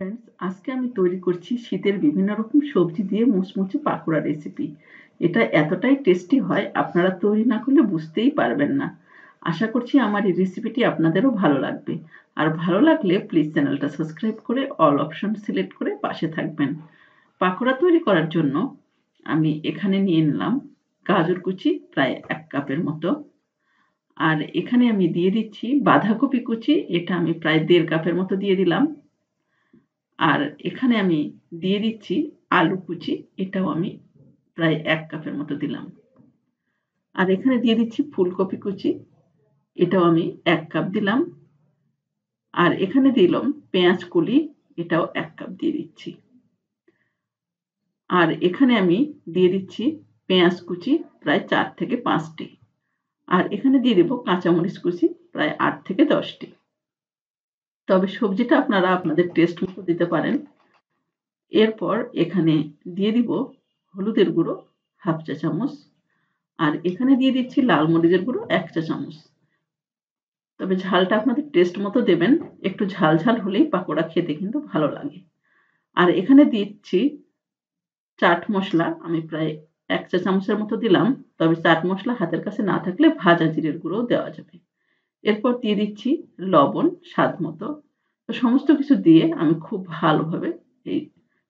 Friends, আজকে আমি তৈরি করছি শীতের বিভিন্ন রকম সবজি দিয়ে মুচমুচে পাকোড়া রেসিপি। এটা এতটাই টেস্টি হয়, আপনারা তৈরি না করলে বুঝতেই পারবেন না। আশা করছি আমার এই রেসিপিটি আপনাদেরও ভালো লাগবে। আর ভালো লাগলে প্লিজ চ্যানেলটা সাবস্ক্রাইব করে অল অপশন সিলেক্ট করে পাশে থাকবেন। পাকোড়া তৈরি করার জন্য আমি এখানে নিয়ে নিলাম গাজর কুচি প্রায় 1 কাপের মতো। আর এখানে আমি দিয়ে দিচ্ছি বাঁধাকপি কুচি, এটা আমি প্রায় 1.5 কাপের মতো দিয়ে দিলাম। আর এখানে আমি দিয়ে দিচ্ছি আলু কুচি, এটাও আমি প্রায় 1 কাপের মতো দিলাম। আর এখানে দিয়ে দিচ্ছি ফুলকপি কুচি, এটাও আমি 1 কাপ দিলাম। আর এখানে দিলাম পেঁয়াজ কলি, এটাও 1 কাপ দিয়ে দিচ্ছি। আর এখানে আমি দিয়ে দিচ্ছি পেঁয়াজ কুচি প্রায় 4 থেকে 5 টি। আর এখানে দিয়ে দেব কাঁচামরিচ কুচি প্রায় 8 থেকে 10 টি। তবে সবজিটা আপনারা আপনাদের টেস্ট মতো দিতে পারেন। এরপর এখানে দিয়ে দিব হলুদের গুঁড়ো 1/2 চা চামচ। আর এখানে দিয়ে দিচ্ছি লাল মরিচের গুঁড়ো 1 চা চামচ। তবে ঝালটা আপনাদের টেস্ট মতো দেবেন। একটু ঝাল ঝাল হলেই পাকোড়া খেতে কিন্তু ভালো লাগে। আর এখানে দিচ্ছি চাট মসলা, আমি প্রায় 1 চা চামচের মতো দিলাম। তবে চাট মসলা হাতের কাছে না থাকলে ভাজা জিরের গুঁড়োও দেওয়া যাবে। এরপর দিয়ে দিচ্ছি লবণ স্বাদ মতো। তো সমস্ত কিছু দিয়ে আমি খুব ভালোভাবে এই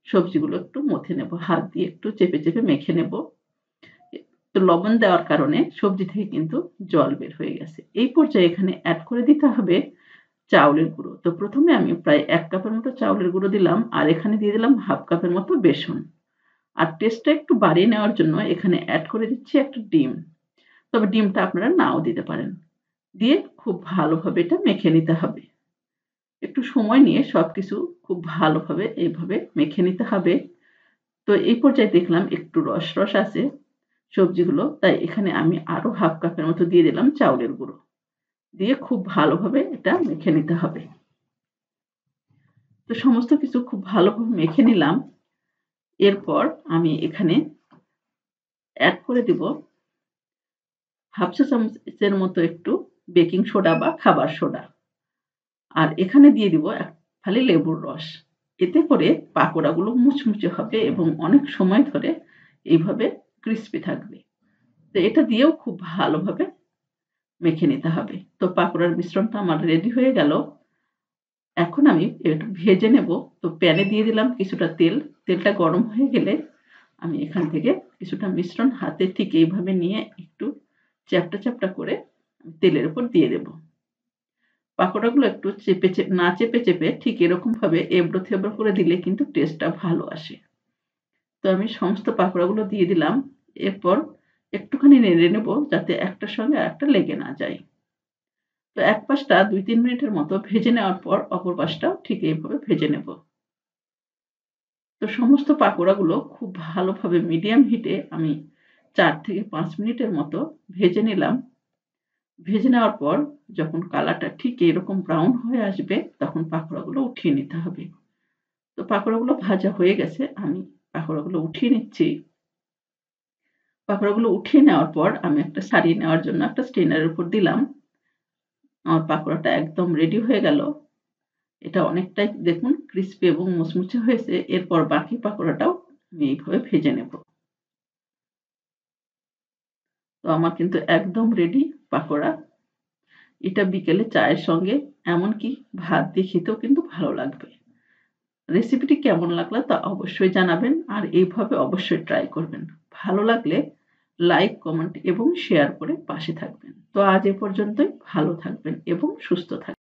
সবজিগুলো একটু মথে নেব। হাত দিয়ে একটু চেপে চেপে মেখে নেব। তো লবণ দেওয়ার কারণে সবজি থেকে কিন্তু জল বের হয়ে গেছে। এই পর্যায়ে এখানে এড করে দিতে হবে চাউলের গুঁড়ো। তো প্রথমে আমি প্রায় 1 কাপের মতো চাউলের গুঁড়ো দিলাম। আর এখানে দিয়ে দিলাম 1/2 কাপের মতো বেসন। আর টেস্টটা একটু বাড়িয়ে নেওয়ার জন্য এখানে এড করে দিচ্ছি একটা ডিম। তবে ডিমটা আপনারা নাও দিতে পারেন। দিয়ে খুব ভালোভাবে এটা মেখে নিতে হবে। একটু সময় নিয়ে সবকিছু খুব ভালোভাবে এইভাবে মেখে নিতে হবে। তো এই পর্যায়ে দেখলাম একটু রস আছে সবজিগুলো, তাই এখানে আমি আরো 1/2 কাপের মতো দিয়ে দিলাম চাউলের গুঁড়ো। দিয়ে খুব ভালোভাবে এটা মেখে নিতে হবে। তো সমস্ত কিছু খুব ভালোভাবে মেখে নিলাম। এরপর আমি এখানে এড করে দিব 1/2 চা চামচের মতো একটু বেকিং সোডা বা খাবার সোডা। আর এখানে দিয়ে দিব 1 ফালি লেবুর রস। এতে করে পাকোড়াগুলো মুচমুচে হবে এবং অনেক সময় ধরে এইভাবে ক্রিস্পি থাকবে। তো এটা দিয়েও খুব ভালোভাবে মেখে নিতে হবে। তো পাকোড়ার মিশ্রণটা আমার রেডি হয়ে গেল। এখন আমি একটু ভেজে নেব। তো প্যানে দিয়ে দিলাম কিছুটা তেল। তেলটা গরম হয়ে গেলে আমি এখান থেকে কিছুটা মিশ্রণ হাতে ঠিক এইভাবে নিয়ে একটু চ্যাপ্টা চ্যাপ্টা করে তেলের উপর দিয়ে দেব। পাকোড়াগুলো একটু চেপে চেপে ঠিক এরকমভাবে এবড়ো থেবড়ো করে দিলে কিন্তু টেস্টটা ভালো আসে। তো আমি সমস্ত পাকোড়াগুলো দিয়ে দিলাম। এরপর একটুখানি নেড়ে নেব যাতে একটার সঙ্গে আরেকটা লেগে না যায়। তো এক পাশটা ২-৩ মিনিটের মতো ভেজে নেওয়ার পর অপর পাশটাও ঠিক এইভাবে ভেজে নেব। তো সমস্ত পাকোড়াগুলো খুব ভালোভাবে মিডিয়াম হিটে আমি ৪ থেকে ৫ মিনিটের মতো ভেজে নিলাম। ভেজে নেওয়ার পর যখন কালারটা ঠিক এরকম ব্রাউন হয়ে আসবে তখন পাকোড়াগুলো উঠিয়ে নিতে হবে। তো পাকোড়াগুলো ভাজা হয়ে গেছে। আমি পাকোড়াগুলো উঠিয়ে নিচ্ছি। পাকোড়াগুলো উঠিয়ে নেওয়ার পর আমি একটা ছাড়িয়ে নেওয়ার জন্য একটা স্ট্রেইনারের উপর দিলাম। আমার পাকোড়াটা একদম রেডি হয়ে গেল। এটা অনেকটাই দেখুন ক্রিসপি এবং মুচমুচে হয়েছে। এরপর বাকি পাকোড়াটাও আমি এইভাবে ভেজে নেব। তো আমার কিন্তু একদম রেডি পাকোড়া। এটা বিকেলে চায়ের সঙ্গে এমনকি ভাত দিয়ে খেতেও কিন্তু ভালো লাগবে। রেসিপিটি কেমন লাগলো তা অবশ্যই জানাবেন আর এইভাবে অবশ্যই ট্রাই করবেন। ভালো লাগলে লাইক, কমেন্ট এবং শেয়ার করে পাশে থাকবেন। তো আজ এ পর্যন্তই। ভালো থাকবেন এবং সুস্থ থাকবেন।